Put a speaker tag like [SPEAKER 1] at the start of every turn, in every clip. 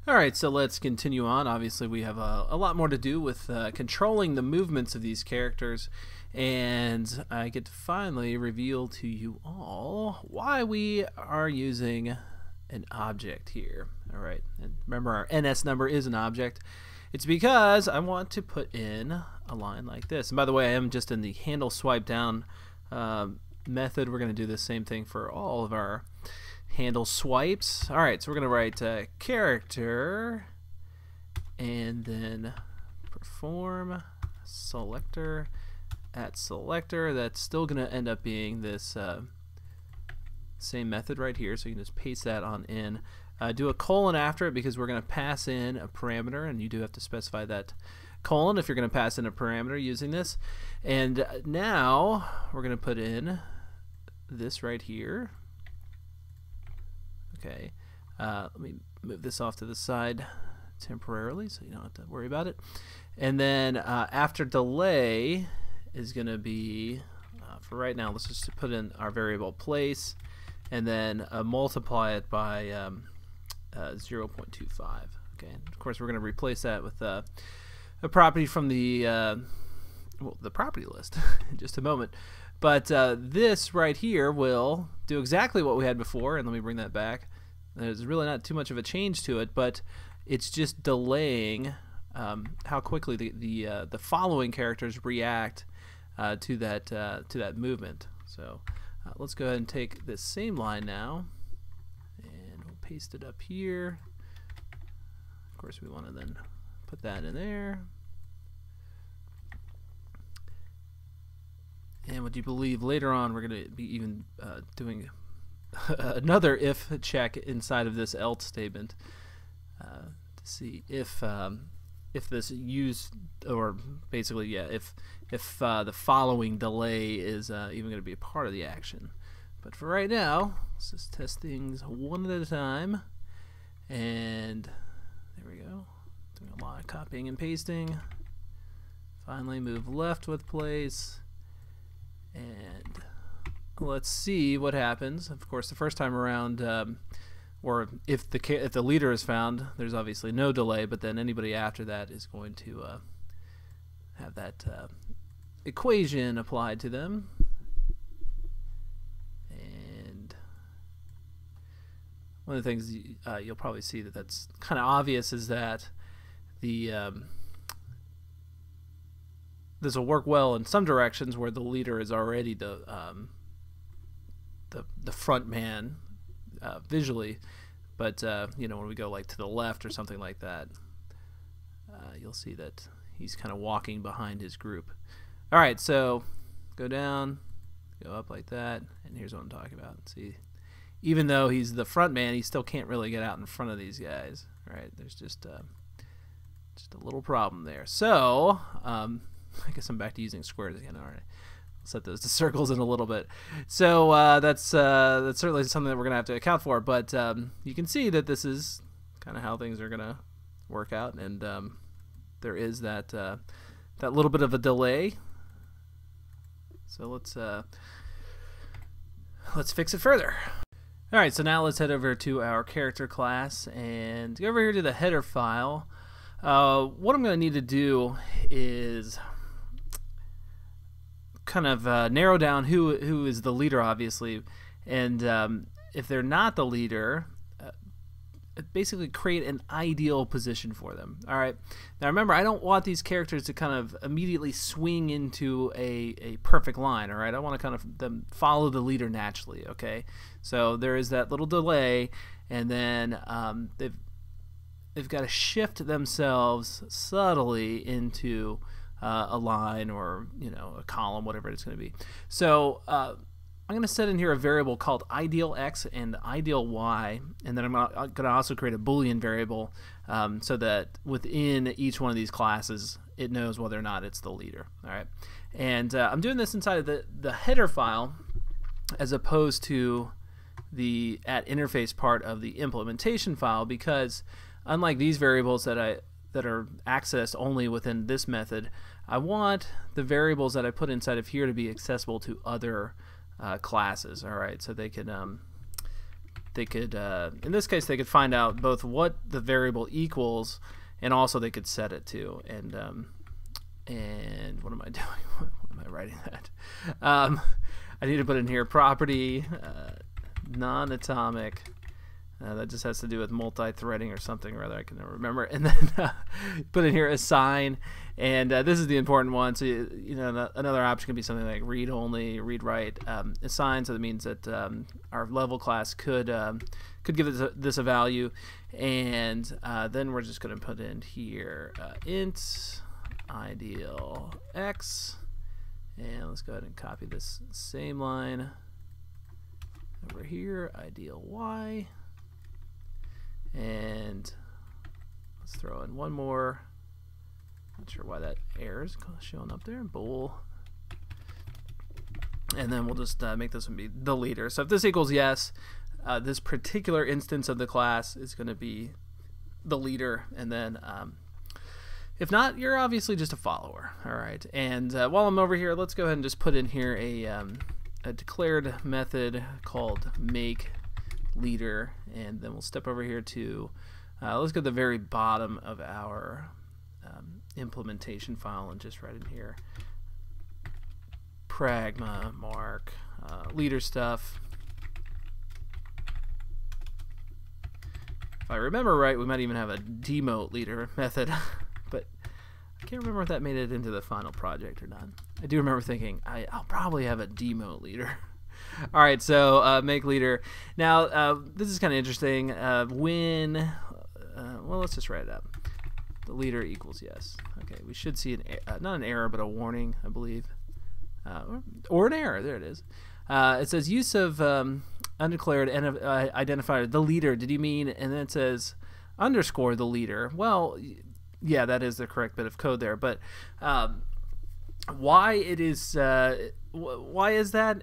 [SPEAKER 1] Alright, so let's continue on. Obviously, we have a lot more to do with controlling the movements of these characters, and I get to finally reveal to you all why we are using an object here. Alright, and remember our NS number is an object. It's because I want to put in a line like this. And by the way, I am just in the handle swipe down method. We're going to do the same thing for all of our handle swipes. Alright, so we're going to write character and then perform selector at selector. That's still going to end up being this same method right here, so you can just paste that on in. Do a colon after it because we're going to pass in a parameter, and you do have to specify that colon if you're going to pass in a parameter using this. And now we're going to put in this right here. Okay, let me move this off to the side temporarily so you don't have to worry about it. And then after delay is going to be, for right now, let's just put in our variable place and then multiply it by 0.25. Okay, and of course we're going to replace that with a property from the property list in just a moment. But this right here will do exactly what we had before, and let me bring that back. There's really not too much of a change to it, but it's just delaying how quickly the following characters react to that movement. So let's go ahead and take this same line now, and we'll paste it up here. Of course, we want to then put that in there. And would you believe later on we're going to be even doing another if check inside of this else statement to see if this used, or basically, yeah, if the following delay is even going to be a part of the action. But for right now, let's just test things one at a time. And there we go. Doing a lot of copying and pasting. Finally, move left with place. And let's see what happens. Of course, the first time around, or if the leader is found, there's obviously no delay. But then anybody after that is going to have that equation applied to them. And one of the things you'll probably see that's kind of obvious is that this will work well in some directions where the leader is already the front man visually, but you know, when we go like to the left or something like that, you'll see that he's kind of walking behind his group. All right, so go down, go up like that, and here's what I'm talking about. See, even though he's the front man, he still can't really get out in front of these guys. Right? There's just a little problem there. So I guess I'm back to using squares again. All right, I'll set those to circles in a little bit. So that's certainly something that we're gonna have to account for. But you can see that this is kind of how things are gonna work out, and there is that little bit of a delay. So let's fix it further. All right, so now let's head over to our character class and go over here to the header file. What I'm going to need to do is kind of narrow down who is the leader, obviously, and if they're not the leader, basically create an ideal position for them. All right. Now remember, I don't want these characters to kind of immediately swing into a perfect line. All right. I want to kind of them follow the leader naturally. Okay. So there is that little delay, and then they've got to shift themselves subtly into a line, or a column, whatever it's going to be. So I'm going to set in here a variable called ideal x and ideal y, and then I'm going to also create a Boolean variable so that within each one of these classes it knows whether or not it's the leader. All right, and I'm doing this inside of the header file as opposed to the @interface part of the implementation file, because unlike these variables that are accessed only within this method, I want the variables that I put inside of here to be accessible to other classes. All right, so they can they could, in this case, they could find out both what the variable equals, and also they could set it to. And what am I doing? What am I writing that? I need to put in here property, non-atomic. That just has to do with multi-threading or something or other. I can never remember. And then put in here assign, and this is the important one. So another option could be something like read only, read write, assign. So that means that our level class could give this a value, and then we're just going to put in here int ideal x, and let's go ahead and copy this same line over here, ideal y. And let's throw in one more. Not sure why that error is showing up there. Bool. And then we'll just make this one be the leader. So if this equals yes, this particular instance of the class is going to be the leader. And then if not, you're obviously just a follower. All right. And while I'm over here, let's go ahead and just put in here a declared method called make leader, and then we'll step over here to let's go to the very bottom of our implementation file and just write in here pragma mark leader stuff. If I remember right, we might even have a demote leader method, but I can't remember if that made it into the final project or not. I do remember thinking I'll probably have a demote leader. All right, so make leader. Now, this is kind of interesting. When, well, let's just write it up. The leader equals yes. Okay, we should see not an error, but a warning, I believe. Or an error. There it is. It says use of undeclared identifier, the leader. Did you mean? And then it says underscore the leader. Well, yeah, that is the correct bit of code there. But why it is... why is that?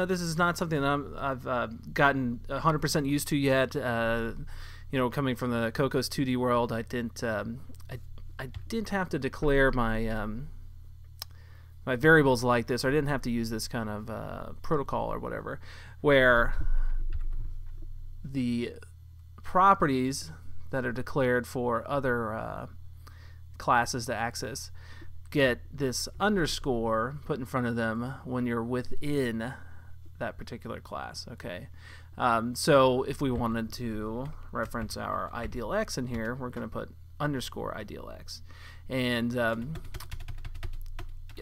[SPEAKER 1] This is not something that I've gotten 100% used to yet. Coming from the Cocos 2D world, I didn't have to declare my my variables like this, or I didn't have to use this kind of protocol or whatever, where the properties that are declared for other classes to access get this underscore put in front of them when you're within that particular class. Okay, so if we wanted to reference our ideal x in here, we're going to put underscore ideal x. And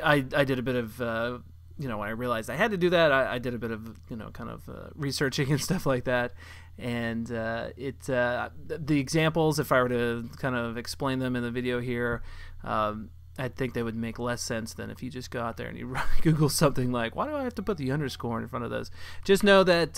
[SPEAKER 1] I did a bit of when I realized I had to do that, I did a bit of researching and stuff like that. And the examples, if I were to kind of explain them in the video here, I think they would make less sense than if you just go out there and you Google something like, why do I have to put the underscore in front of those? Just know that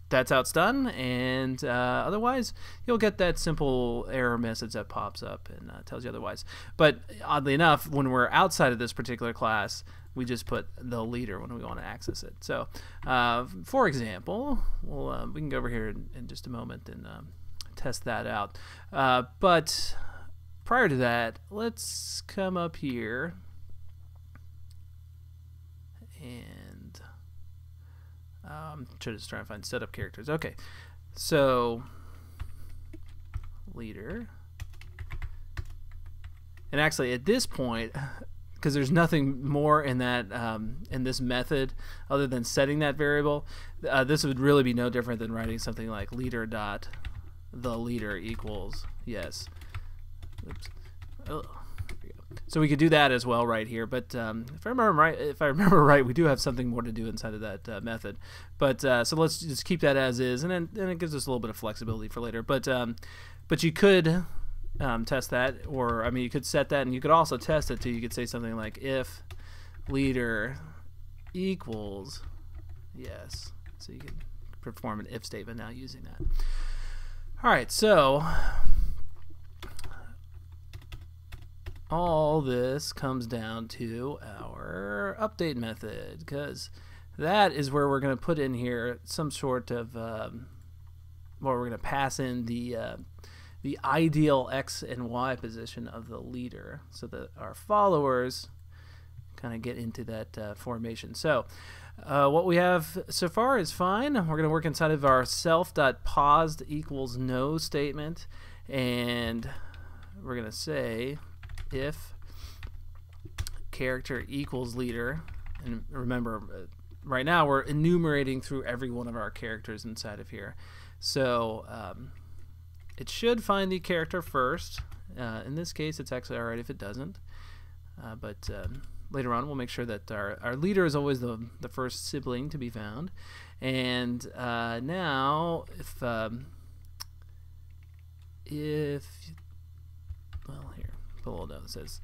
[SPEAKER 1] that's how it's done, and otherwise you'll get that simple error message that pops up and tells you otherwise. But oddly enough, when we're outside of this particular class, we just put the leader when we want to access it. So for example, we can go over here in just a moment and test that out. But prior to that, let's come up here and I'm just trying to find setup characters. Okay, so leader, and actually at this point, because there's nothing more in that in this method other than setting that variable, this would really be no different than writing something like leader dot the leader equals yes. Oops. Oh, there we go. So we could do that as well right here, but if I remember right, we do have something more to do inside of that method. But so let's just keep that as is, and then it gives us a little bit of flexibility for later. But you could test that, or I mean, you could set that, and you could also test it too. You could say something like if leader equals yes. So you can perform an if statement now using that. All right, so all this comes down to our update method, because that is where we're going to put in here some sort of where we're going to pass in the ideal x and y position of the leader, so that our followers kind of get into that formation. So what we have so far is fine. We're going to work inside of our self.paused equals no statement, and we're going to say if character equals leader, and remember right now we're enumerating through every one of our characters inside of here. So it should find the character first. In this case, it's actually alright if it doesn't. But later on, we'll make sure that our leader is always the first sibling to be found. And now, if well, here, put a little note that says,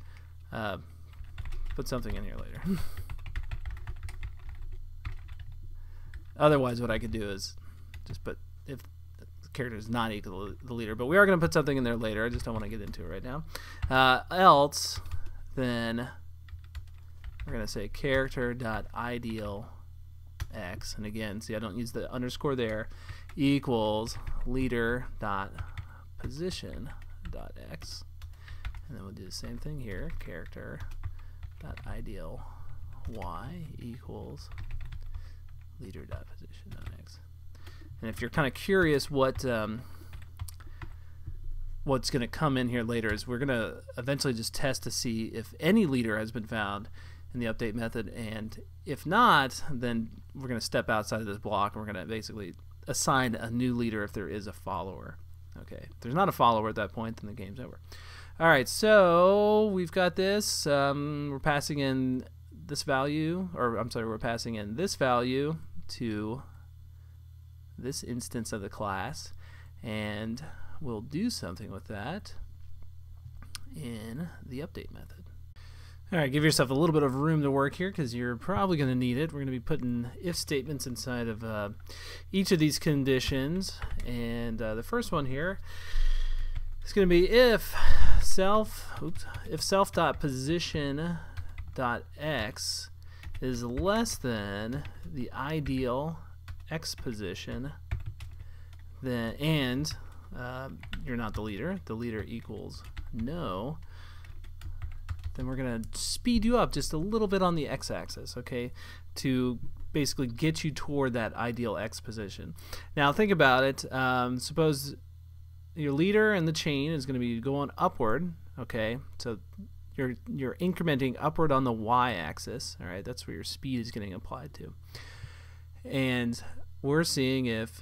[SPEAKER 1] put something in here later. Otherwise, what I could do is just put if the character is not equal to the leader. But we are going to put something in there later. I just don't want to get into it right now. Else, then we're going to say character.ideal x, and again, see I don't use the underscore there, equals leader.position.x, and then we'll do the same thing here, character.ideal y equals leader.position.x. And if you're kind of curious what's going to come in here later, is we're going to eventually just test to see if any leader has been found in the update method, and if not, then we're going to step outside of this block and we're going to basically assign a new leader if there is a follower. Okay, if there's not a follower at that point, then the game's over. Alright, so we've got this. We're passing in this value, or I'm sorry, we're passing in this value to this instance of the class, and we'll do something with that in the update method. Alright, give yourself a little bit of room to work here because you're probably going to need it. We're going to be putting if statements inside of each of these conditions, and the first one here is going to be if self.position.x is less than the ideal x position, then and you're not the leader equals no, then we're going to speed you up just a little bit on the x-axis, okay, to basically get you toward that ideal x position. Now think about it. Suppose your leader in the chain is going to be going upward, okay, so you're incrementing upward on the y-axis, all right, that's where your speed is getting applied to. And we're seeing if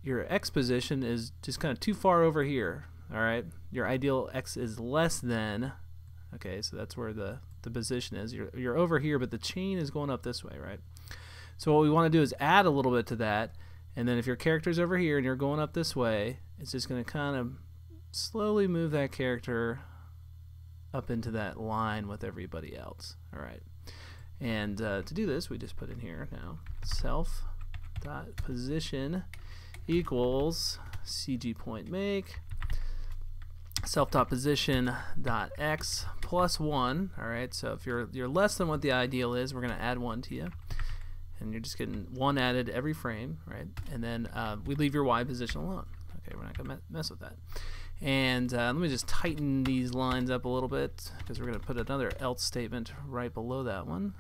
[SPEAKER 1] your x position is just kind of too far over here, all right, your ideal x is less than, okay, so that's where the position is. You're over here, but the chain is going up this way, right? So what we want to do is add a little bit to that, and then if your character's over here and you're going up this way, it's just going to kind of slowly move that character up into that line with everybody else. All right, and to do this, we just put in here now self.position equals CG point make self.position.x plus 1. All right, so if you're less than what the ideal is, we're going to add 1 to you, and you're just getting 1 added every frame, right? And then we leave your y position alone. Okay, we're not going to mess with that. And let me just tighten these lines up a little bit because we're going to put another else statement right below that one,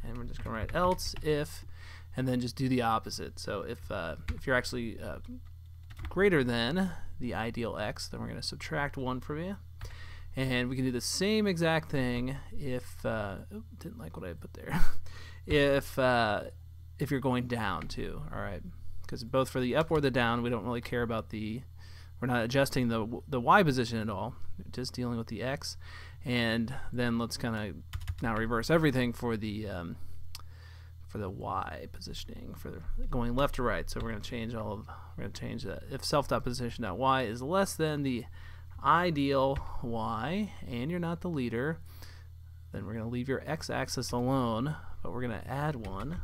[SPEAKER 1] and we're just going to write else if, and then just do the opposite. So if you're actually greater than the ideal x, then we're going to subtract 1 from you, and we can do the same exact thing if didn't like what I put there if you're going down too. All right, because both for the up or the down, we don't really care about we're not adjusting the y position at all, just dealing with the x. And then let's kind of now reverse everything for the y positioning, for going left to right. So we're going to change that. If self.position.y is less than the ideal y, and you're not the leader, then we're going to leave your x-axis alone, but we're going to add 1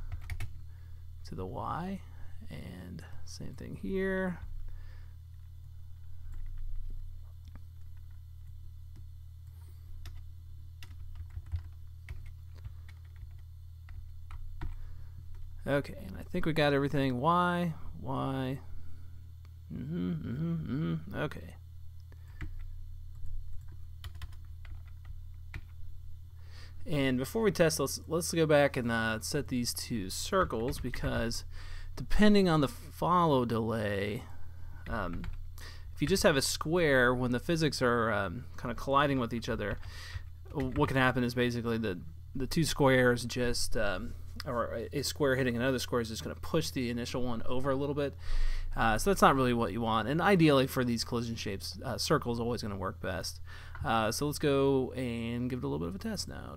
[SPEAKER 1] to the y, and same thing here. Okay, and I think we got everything. Y. Okay. And before we test, let's go back and set these two circles, because depending on the follow delay, if you just have a square, when the physics are kind of colliding with each other, what can happen is basically the two squares just, or a square hitting another square is just going to push the initial one over a little bit. So that's not really what you want. And ideally for these collision shapes, circle is always going to work best. So let's go and give it a little bit of a test now.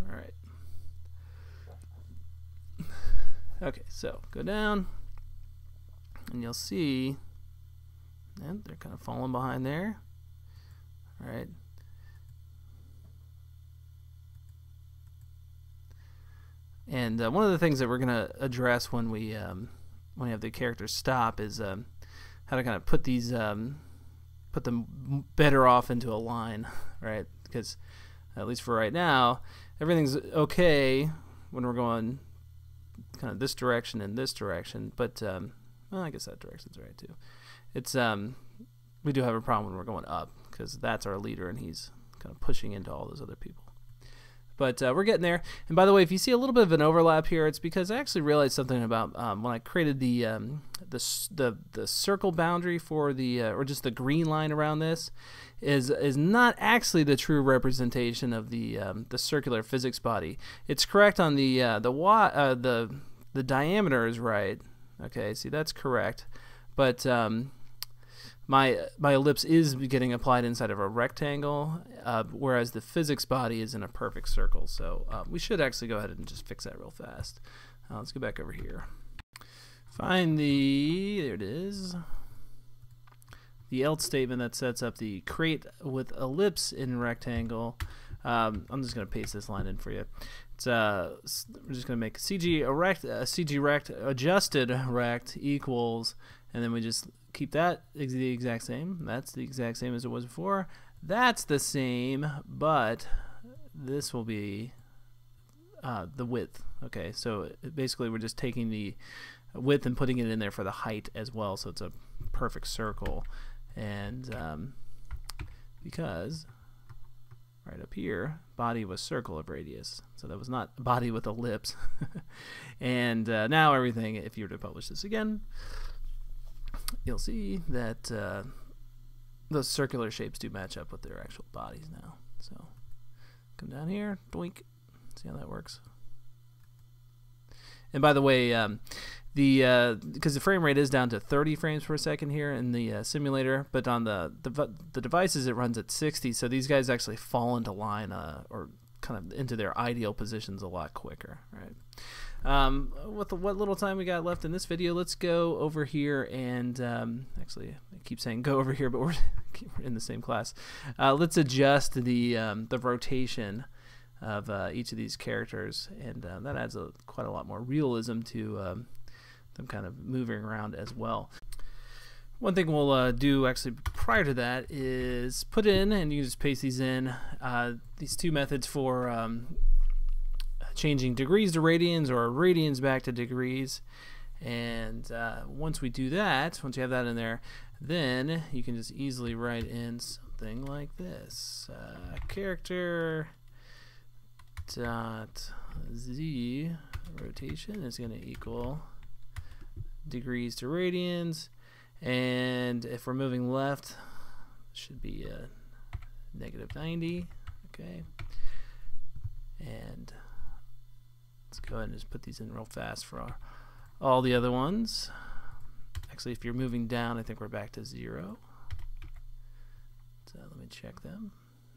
[SPEAKER 1] All right. Okay, so go down, and you'll see, and they're kind of falling behind there. All right. And one of the things that we're going to address when we have the characters stop is how to kind of put these put them better off into a line, right? Because at least for right now, everything's okay when we're going kind of this direction and this direction, but well, I guess that direction's right too. It's we do have a problem when we're going up, because that's our leader and he's kind of pushing into all those other people. But we're getting there. And by the way, if you see a little bit of an overlap here, it's because I actually realized something about when I created the circle boundary for the or just the green line around this is not actually the true representation of the circular physics body. It's correct on the diameter is right. Okay, see, that's correct, but my ellipse is getting applied inside of a rectangle, whereas the physics body is in a perfect circle. So we should actually go ahead and just fix that real fast. Let's go back over here. Find there it is, the else statement that sets up the create with ellipse in rectangle. I'm just going to paste this line in for you. We're just going to make CG rect adjusted rect equals, and then we just keep that the exact same. That's the exact same as it was before. That's the same, but this will be the width. Okay, so basically we're just taking the width and putting it in there for the height as well, so it's a perfect circle. And because right up here, body was circle of radius, so that was not body with ellipse. And now everything, if you were to publish this again, you'll see that those circular shapes do match up with their actual bodies now. So come down here, doink, see how that works. And by the way, because the frame rate is down to 30 frames per second here in the simulator, but on the devices it runs at 60, so these guys actually fall into line or kind of into their ideal positions a lot quicker, right? With what little time we got left in this video, let's go over here and actually I keep saying go over here, but we're in the same class. Let's adjust the rotation of each of these characters, and that adds quite a lot more realism to them kind of moving around as well. One thing we'll do actually prior to that is put in, and you can just paste these in, these two methods for changing degrees to radians or radians back to degrees. And once we do that, once you have that in there, then you can just easily write in something like this. Character dot z rotation is going to equal degrees to radians, and if we're moving left, it should be negative 90. Okay, and let's go ahead and just put these in real fast for all the other ones. Actually, if you're moving down, I think we're back to 0. So let me check them,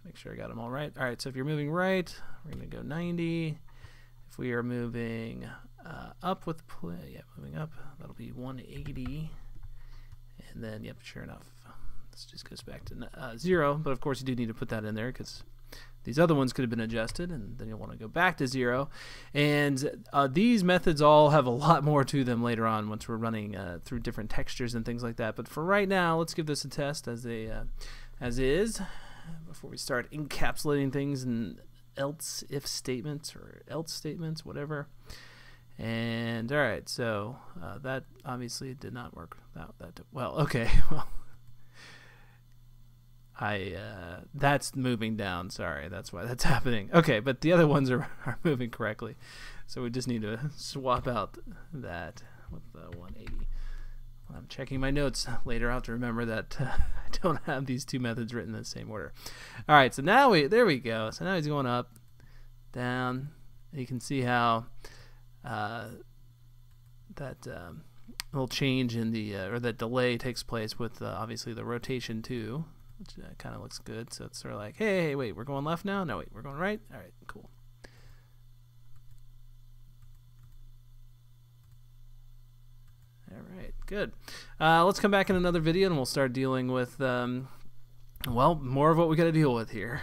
[SPEAKER 1] make sure I got them all right. All right, so if you're moving right, we're going to go 90. If we are moving up with play, yeah, moving up, that'll be 180. And then, yep, sure enough, this just goes back to 0. But of course, you do need to put that in there because these other ones could have been adjusted, and then you'll want to go back to 0. And these methods all have a lot more to them later on once we're running through different textures and things like that. But for right now, let's give this a test as is before we start encapsulating things in else if statements or else statements, whatever. And all right, so that obviously did not work that well. Okay, well, that's moving down. Sorry, that's why that's happening. Okay, but the other ones are moving correctly. So we just need to swap out that with the 180. I'm checking my notes later. I'll have to remember that I don't have these two methods written in the same order. All right, so now there we go. So now he's going up, down. You can see how that little change in the or that delay takes place with obviously the rotation too, which kind of looks good. So it's sort of like, hey, wait, we're going left now? No, wait, we're going right? All right, cool. All right, good. Let's come back in another video and we'll start dealing with, well, more of what we got to deal with here.